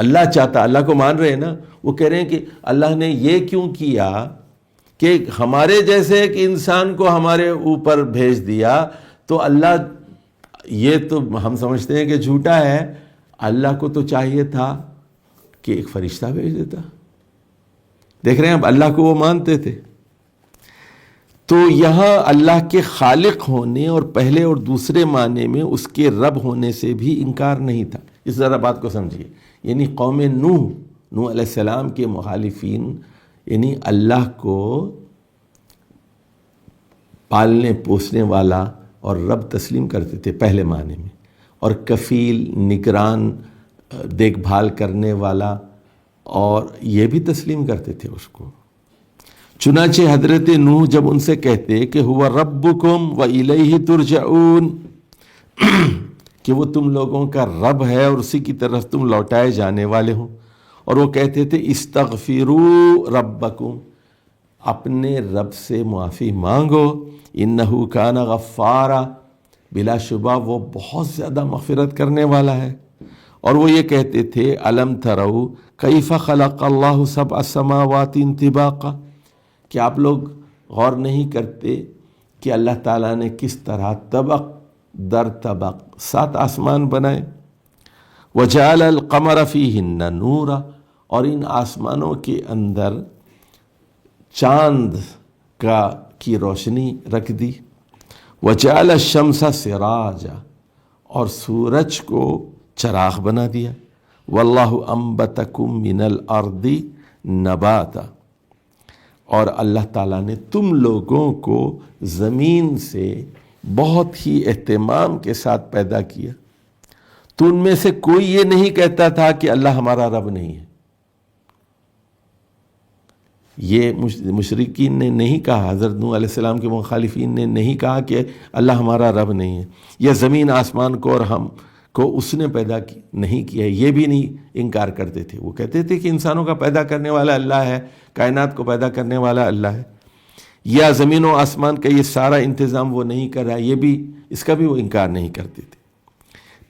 اللہ چاہتا، اللہ کو مان رہے ہیں نا، وہ کہہ رہے ہیں کہ اللہ نے یہ کیوں کیا کہ ہمارے جیسے ایک انسان کو ہمارے اوپر بھیج دیا. تو اللہ، یہ تو ہم سمجھتے ہیں کہ جھوٹا ہے، اللہ کو تو چاہیے تھا کہ ایک فرشتہ بھیج دیتا. دیکھ رہے ہیں اب اللہ کو وہ مانتے تھے. تو یہاں اللہ کے خالق ہونے اور پہلے اور دوسرے معنی میں اس کے رب ہونے سے بھی انکار نہیں تھا. اس ذرا بات کو سمجھیے. یعنی قوم نوح علیہ السلام کے مخالفین یعنی اللہ کو پالنے پوسنے والا اور رب تسلیم کرتے تھے پہلے معنی میں، اور کفیل، نگران، دیکھ بھال کرنے والا، اور یہ بھی تسلیم کرتے تھے اس کو. چنانچہ حضرت نوح جب ان سے کہتے کہ ہوا ربکم و الیہ ترجعون، کہ وہ تم لوگوں کا رب ہے اور اسی کی طرف تم لوٹائے جانے والے ہوں، اور وہ کہتے تھے استغفروا ربکم، اپنے رب سے معافی مانگو، انہ کان غفارا، بلا شبہ وہ بہت زیادہ مغفرت کرنے والا ہے. اور وہ یہ کہتے تھے الم تروا کیف خلق اللہ سبع سماوات طباقا، کہ آپ لوگ غور نہیں کرتے کہ اللہ تعالیٰ نے کس طرح طبق در طبق 7 آسمان بنائے. وجعل القمر فیہن نورا، اور ان آسمانوں کے اندر چاند کی روشنی رکھ دی. وجعل الشمس سراجا، اور سورج کو چراغ بنا دیا. واللہ انبتکم من الارض نباتا، اور اللہ تعالیٰ نے تم لوگوں کو زمین سے بہت ہی اہتمام کے ساتھ پیدا کیا. تو ان میں سے کوئی یہ نہیں کہتا تھا کہ اللہ ہمارا رب نہیں ہے. یہ مشرکین نے نہیں کہا، حضرت نوح علیہ السلام کے مخالفین نے نہیں کہا کہ اللہ ہمارا رب نہیں ہے، یا زمین آسمان کو اور ہم کو اس نے پیدا نہیں کیا ہے، یہ بھی نہیں انکار کرتے تھے. وہ کہتے تھے کہ انسانوں کا پیدا کرنے والا اللہ ہے، کائنات کو پیدا کرنے والا اللہ ہے، یا زمین و آسمان کا یہ سارا انتظام وہ نہیں کر رہا ہے، یہ بھی، اس کا بھی وہ انکار نہیں کرتے تھے.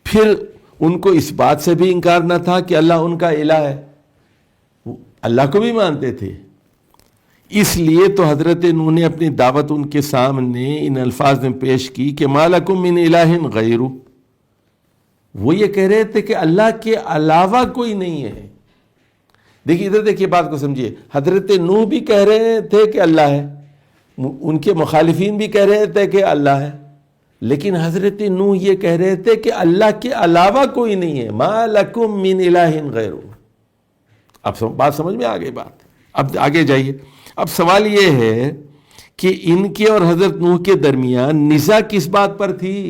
پھر ان کو اس بات سے بھی انکار نہ تھا کہ اللہ ان کا الہ ہے، اللہ کو بھی مانتے تھے. اس لیے تو حضرت نوح نے اپنی دعوت ان کے سامنے ان الفاظ میں پیش کی کہ ما لکم من الہ غیرہ. وہ یہ کہہ رہے تھے کہ اللہ کے علاوہ کوئی نہیں ہے. دیکھیے ادھر دیکھیے بات کو سمجھیے. حضرت نوح بھی کہہ رہے تھے کہ اللہ ہے، ان کے مخالفین بھی کہہ رہے تھے کہ اللہ ہے، لیکن حضرت نوح یہ کہہ رہے تھے کہ اللہ کے علاوہ کوئی نہیں ہے. ما لکم من الہ غیرہ. اب بات سمجھ میں آ گئی بات. اب آگے جائیے. اب سوال یہ ہے کہ ان کے اور حضرت نوح کے درمیان نزاع کس بات پر تھی،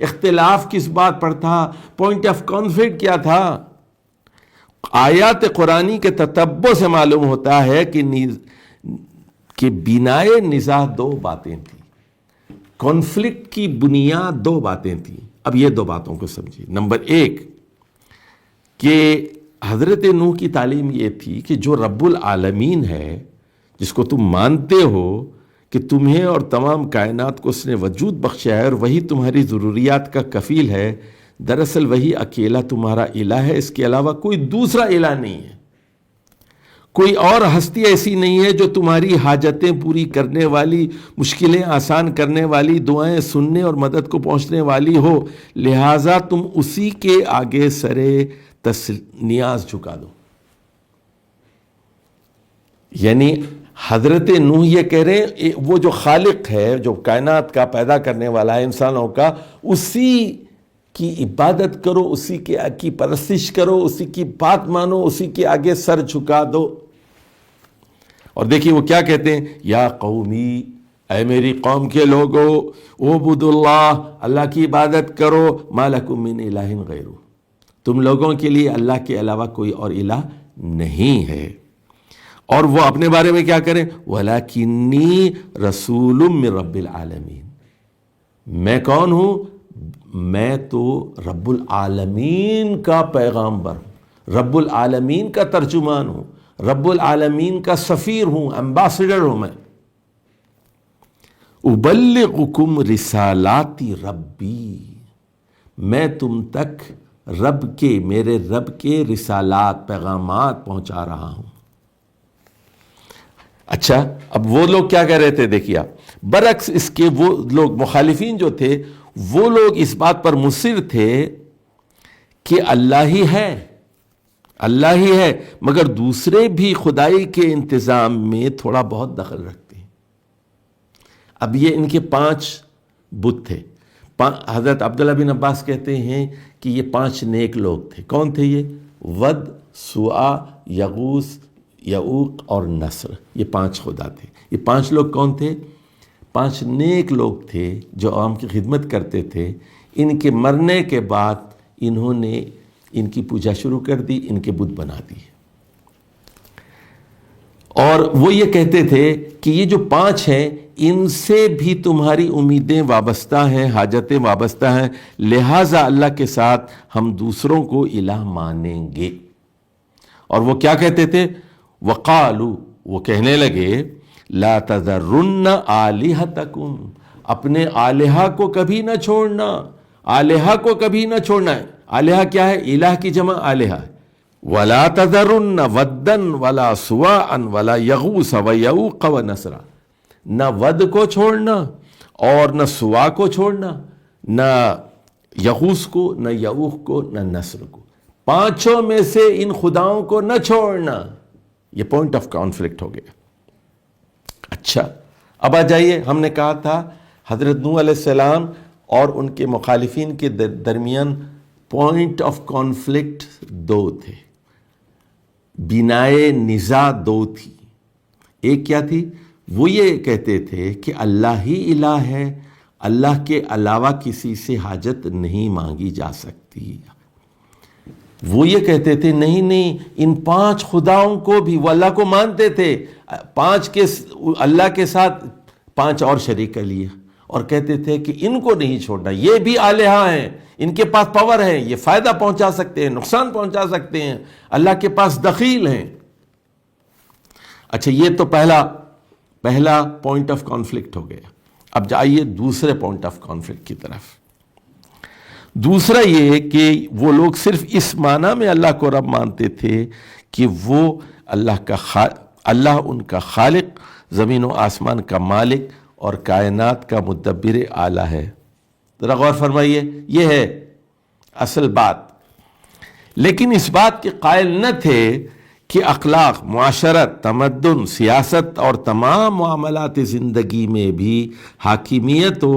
اختلاف کس بات پر تھا، پوائنٹ آف کانفلکٹ کیا تھا. آیات قرآنی کے تتبع سے معلوم ہوتا ہے کہ بنائے نزاع 2 باتیں تھیں، کانفلکٹ کی بنیاد 2 باتیں تھیں. اب یہ 2 باتوں کو سمجھیے. نمبر 1 کہ حضرت نوح کی تعلیم یہ تھی کہ جو رب العالمین ہے، جس کو تم مانتے ہو کہ تمہیں اور تمام کائنات کو اس نے وجود بخشا ہے اور وہی تمہاری ضروریات کا کفیل ہے، دراصل وہی اکیلا تمہارا الہ ہے، اس کے علاوہ کوئی دوسرا الہ نہیں ہے. کوئی اور ہستی ایسی نہیں ہے جو تمہاری حاجتیں پوری کرنے والی، مشکلیں آسان کرنے والی، دعائیں سننے اور مدد کو پہنچنے والی ہو. لہٰذا تم اسی کے آگے سرے نیاز جھکا دو. یعنی حضرت نوح یہ کہہ رہے ہیں وہ جو خالق ہے، جو کائنات کا پیدا کرنے والا ہے انسانوں کا، اسی کی عبادت کرو، اسی کی پرستش کرو، اسی کی بات مانو، اسی کے آگے سر جھکا دو. اور دیکھیے وہ کیا کہتے ہیں، یا قومی، اے میری قوم کے لوگو، اعبدوا اللہ، اللہ کی عبادت کرو، ما لکم من الہ غیرہ، تم لوگوں کے لیے اللہ کے علاوہ کوئی اور الہ نہیں ہے. اور وہ اپنے بارے میں کیا کریں، وَلَكِنِّي رَسُولٌ مِّن رَبِّ الْعَالَمِينَ، میں کون ہوں، میں تو رب العالمین کا پیغامبر ہوں، رب العالمین کا ترجمان ہوں، رب العالمین کا سفیر ہوں، امباسڈر ہوں. میں ابلغکم رسالات ربی، میں تم تک میرے رب کے رسالات پیغامات پہنچا رہا ہوں۔ اچھا، اب وہ لوگ کیا کہہ رہے تھے دیکھیے آپ، برعکس اس کے وہ لوگ مخالفین جو تھے وہ لوگ اس بات پر مصر تھے کہ اللہ ہی ہے، مگر دوسرے بھی خدائی کے انتظام میں تھوڑا بہت دخل رکھتے ہیں۔ اب یہ ان کے 5 بت تھے۔ حضرت عبداللہ بن عباس کہتے ہیں کہ یہ 5 نیک لوگ تھے۔ کون تھے یہ؟ ود، سوا، یغوث، یعوق اور نصر، یہ 5 خدا تھے۔ یہ 5 لوگ کون تھے؟ 5 نیک لوگ تھے جو عوام کی خدمت کرتے تھے۔ ان کے مرنے کے بعد انہوں نے ان کی پوجا شروع کر دی، ان کے بت بنا دیے، اور وہ یہ کہتے تھے کہ یہ جو 5 ہیں ان سے بھی تمہاری امیدیں وابستہ ہیں، حاجتیں وابستہ ہیں، لہٰذا اللہ کے ساتھ ہم دوسروں کو الہ مانیں گے۔ اور وہ کیا کہتے تھے؟ وقالو، وہ کہنے لگے، لا تذرن آلہتکم، اپنے آلہہ کو کبھی نہ چھوڑنا، آلہہ کو کبھی نہ چھوڑنا ہے۔ آلہہ کیا ہے؟ الہ کی جمع آلہہ ہے۔ ولا تذرن ودن ولا سواء ولا یغوث ویعوق ونسرا، نہ ود کو چھوڑنا اور نہ سوا کو چھوڑنا، نہ یغوث کو، نہ یعوق کو، نہ نصر کو، 5 میں سے ان خداؤں کو نہ چھوڑنا۔ یہ پوائنٹ آف کانفلکٹ ہو گیا۔ اچھا، اب آ جائیے، ہم نے کہا تھا حضرت نوح علیہ السلام اور ان کے مخالفین کے درمیان پوائنٹ آف کانفلکٹ 2 تھے، بنائے نزاع 2 تھی۔ ایک کیا تھی؟ وہ یہ کہتے تھے کہ اللہ ہی الہ ہے، اللہ کے علاوہ کسی سے حاجت نہیں مانگی جا سکتی۔ وہ یہ کہتے تھے نہیں، ان 5 خداؤں کو بھی، وہ اللہ کو مانتے تھے، 5 کے اللہ کے ساتھ 5 اور شریک کر لیے، اور کہتے تھے کہ ان کو نہیں چھوڑنا، یہ بھی الہہ ہیں، ان کے پاس پاور ہے، یہ فائدہ پہنچا سکتے ہیں، نقصان پہنچا سکتے ہیں، اللہ کے پاس دخیل ہیں۔ اچھا، یہ تو پہلا پوائنٹ آف کانفلکٹ ہو گیا۔ اب جائیے دوسرے پوائنٹ آف کانفلکٹ کی طرف۔ دوسرا یہ کہ وہ لوگ صرف اس معنی میں اللہ کو رب مانتے تھے کہ وہ اللہ ان کا خالق، زمین و آسمان کا مالک اور کائنات کا مدبر اعلیٰ ہے۔ ذرا غور فرمائیے، یہ ہے اصل بات۔ لیکن اس بات کے قائل نہ تھے کہ اخلاق، معاشرت، تمدن، سیاست اور تمام معاملات زندگی میں بھی حاکمیت و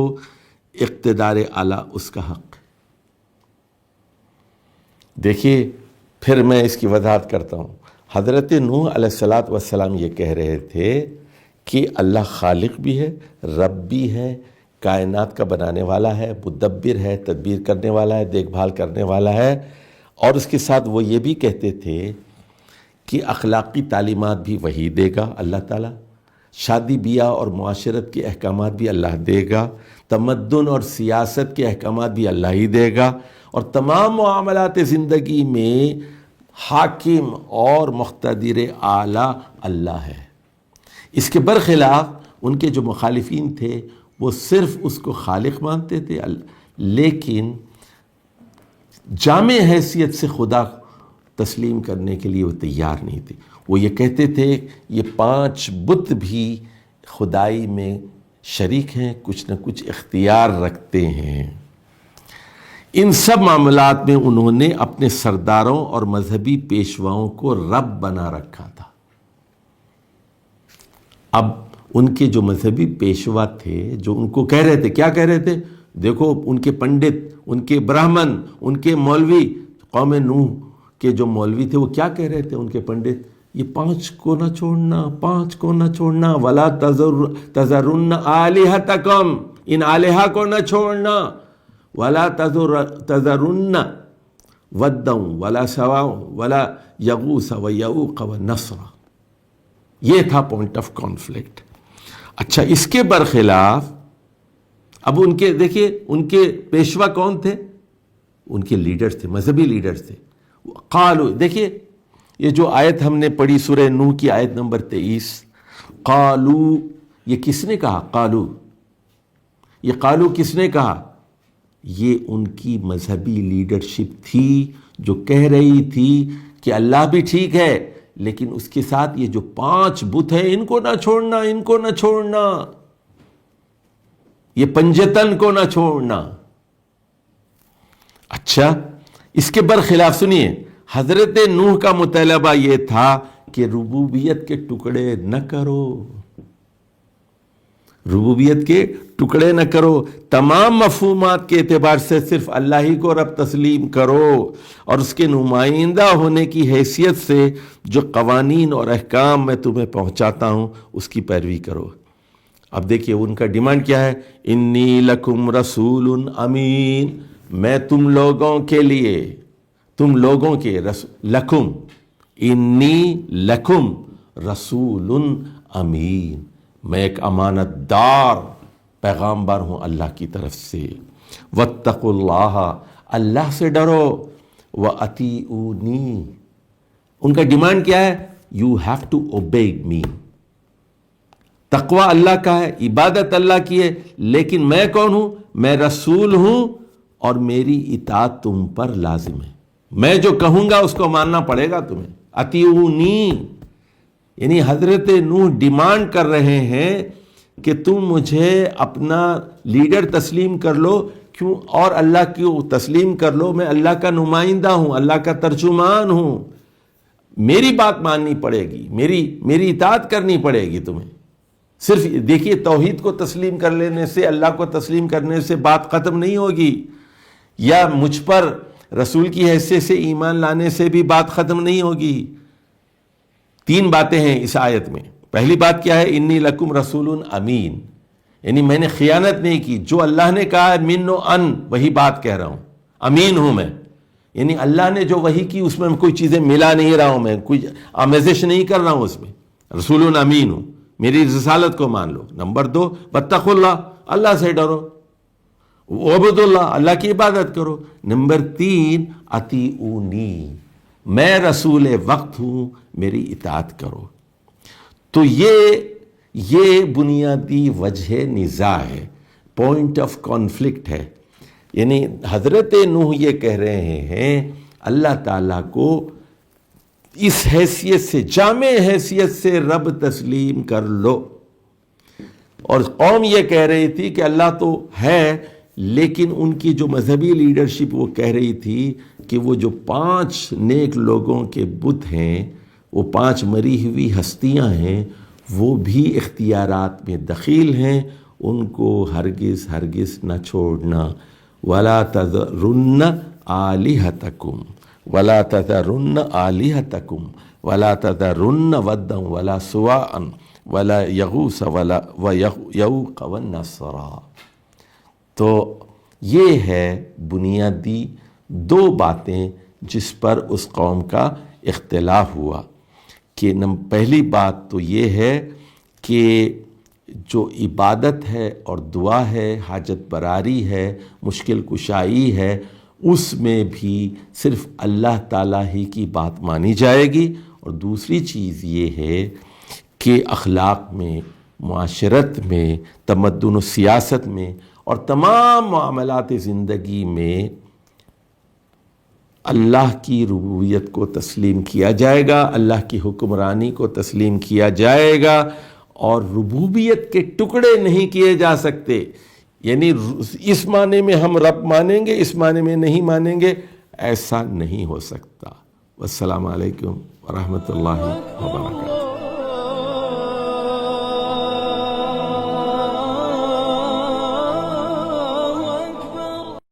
اقتدار اعلیٰ اس کا حق۔ دیکھیے، پھر میں اس کی وضاحت کرتا ہوں۔ حضرت نوح علیہ السلام یہ کہہ رہے تھے کہ اللہ خالق بھی ہے، رب بھی ہے، کائنات کا بنانے والا ہے، مدبر ہے، تدبیر کرنے والا ہے، دیکھ بھال کرنے والا ہے، اور اس کے ساتھ وہ یہ بھی کہتے تھے کہ اخلاقی تعلیمات بھی وہی دے گا اللہ تعالیٰ، شادی بیاہ اور معاشرت کے احکامات بھی اللہ دے گا، تمدن اور سیاست کے احکامات بھی اللہ ہی دے گا، اور تمام معاملات زندگی میں حاکم اور مقتدر اعلیٰ اللہ ہے۔ اس کے برخلاف ان کے جو مخالفین تھے وہ صرف اس کو خالق مانتے تھے، لیکن جامع حیثیت سے خدا تسلیم کرنے کے لیے وہ تیار نہیں تھے۔ وہ یہ کہتے تھے یہ 5 بت بھی خدائی میں شریک ہیں، کچھ نہ کچھ اختیار رکھتے ہیں۔ ان سب معاملات میں انہوں نے اپنے سرداروں اور مذہبی پیشواؤں کو رب بنا رکھا تھا۔ اب ان کے جو مذہبی پیشوا تھے، جو ان کو کہہ رہے تھے، کیا کہہ رہے تھے؟ دیکھو، ان کے پنڈت، ان کے برہمن، ان کے مولوی، قوم نوح کے جو مولوی تھے وہ کیا کہہ رہے تھے؟ ان کے پنڈت، یہ 5 کو نہ چھوڑنا، 5 کو نہ چھوڑنا، ولا تذرن آلہتکم، ان آلہہ کو نہ چھوڑنا، ولا تذرن ودا ولا سواء ولا یغوث ویعوق ونسرا۔ یہ تھا پوائنٹ آف کانفلکٹ۔ اچھا، اس کے برخلاف اب ان کے دیکھیے، ان کے پیشوا کون تھے؟ ان کے لیڈرز تھے، مذہبی لیڈرز تھے۔ قالو، دیکھیے یہ جو آیت ہم نے پڑھی سورہ نوح کی آیت نمبر 23، قالو، یہ کس نے کہا؟ قالو، یہ قالو کس نے کہا؟ یہ ان کی مذہبی لیڈرشپ تھی جو کہہ رہی تھی کہ اللہ بھی ٹھیک ہے، لیکن اس کے ساتھ یہ جو 5 بت ہیں ان کو نہ چھوڑنا، ان کو نہ چھوڑنا، یہ پنجتن کو نہ چھوڑنا۔ اچھا، اس کے برخلاف سنیے، حضرت نوح کا مطالبہ یہ تھا کہ ربوبیت کے ٹکڑے نہ کرو، ربوبیت کے ٹکڑے نہ کرو، تمام مفہومات کے اعتبار سے صرف اللہ ہی کو رب تسلیم کرو، اور اس کے نمائندہ ہونے کی حیثیت سے جو قوانین اور احکام میں تمہیں پہنچاتا ہوں اس کی پیروی کرو۔ اب دیکھیے ان کا ڈیمانڈ کیا ہے، انی لکم رسول امین، میں تم لوگوں کے لیے، تم لوگوں کے لکم، انی لکم رسول امین، میں ایک امانت دار پیغامبر ہوں اللہ کی طرف سے۔ واتقوا اللہ، اللہ سے ڈرو، وَأَطِیعُونِی، ان کا ڈیمانڈ کیا ہے، you have to obey me. تقوی اللہ کا ہے، عبادت اللہ کی ہے، لیکن میں کون ہوں؟ میں رسول ہوں، اور میری اطاعت تم پر لازم ہے، میں جو کہوں گا اس کو ماننا پڑے گا تمہیں۔ اطیعونی، یعنی حضرت نوح ڈیمانڈ کر رہے ہیں کہ تم مجھے اپنا لیڈر تسلیم کر لو، کیوں؟ اور اللہ کو تسلیم کر لو، میں اللہ کا نمائندہ ہوں، اللہ کا ترجمان ہوں، میری بات ماننی پڑے گی، میری اطاعت کرنی پڑے گی تمہیں۔ صرف دیکھیے، توحید کو تسلیم کر لینے سے، اللہ کو تسلیم کرنے سے بات ختم نہیں ہوگی، یا مجھ پر رسول کی حیثیت سے ایمان لانے سے بھی بات ختم نہیں ہوگی۔ 3 باتیں ہیں اس آیت میں۔ پہلی بات کیا ہے، انی لکم رسول امین، یعنی میں نے خیانت نہیں کی، جو اللہ نے کہا ہے من و ان وہی بات کہہ رہا ہوں، امین ہوں میں، یعنی اللہ نے جو وحی کی اس میں کوئی چیزیں ملا نہیں رہا ہوں، میں کوئی آمیزش نہیں کر رہا ہوں اس میں، رسول امین ہوں، میری رسالت کو مان لو۔ نمبر 2، واتقوا اللہ، اللہ سے ڈرو، وعبدوا اللہ، اللہ کی عبادت کرو۔ نمبر 3، اطیعونی، میں رسول وقت ہوں، میری اطاعت کرو۔ تو یہ بنیادی وجہ نزاع ہے، پوائنٹ آف کانفلکٹ ہے، یعنی حضرت نوح یہ کہہ رہے ہیں اللہ تعالیٰ کو اس حیثیت سے، جامع حیثیت سے رب تسلیم کر لو، اور قوم یہ کہہ رہی تھی کہ اللہ تو ہے، لیکن ان کی جو مذہبی لیڈرشپ وہ کہہ رہی تھی کہ وہ جو 5 نیک لوگوں کے بت ہیں، وہ 5 مری ہوئی ہستیاں ہیں، وہ بھی اختیارات میں دخیل ہیں، ان کو ہرگز ہرگز نہ چھوڑنا۔ وَلَا تَذَرُنَّ آلِهَتَكُمْ وَلَا تَذَرُنَّ آلِهَتَكُمْ وَلَا تَذَرُنَّ وَدًّا وَلَا سُوَاعًا وَلَا يَغُوثَ وَيَعُوقَ وَالنَّسْرَ۔ تو یہ ہے بنیادی 2 باتیں جس پر اس قوم کا اختلاف ہوا، کہ پہلی بات تو یہ ہے کہ جو عبادت ہے اور دعا ہے، حاجت براری ہے، مشکل کشائی ہے، اس میں بھی صرف اللہ تعالیٰ ہی کی بات مانی جائے گی، اور دوسری چیز یہ ہے کہ اخلاق میں، معاشرت میں، تمدن و سیاست میں اور تمام معاملات زندگی میں اللہ کی ربوبیت کو تسلیم کیا جائے گا، اللہ کی حکمرانی کو تسلیم کیا جائے گا، اور ربوبیت کے ٹکڑے نہیں کیے جا سکتے، یعنی اس معنی میں ہم رب مانیں گے، اس معنی میں نہیں مانیں گے، ایسا نہیں ہو سکتا۔ والسلام علیکم ورحمۃ اللہ وبرکاتہ۔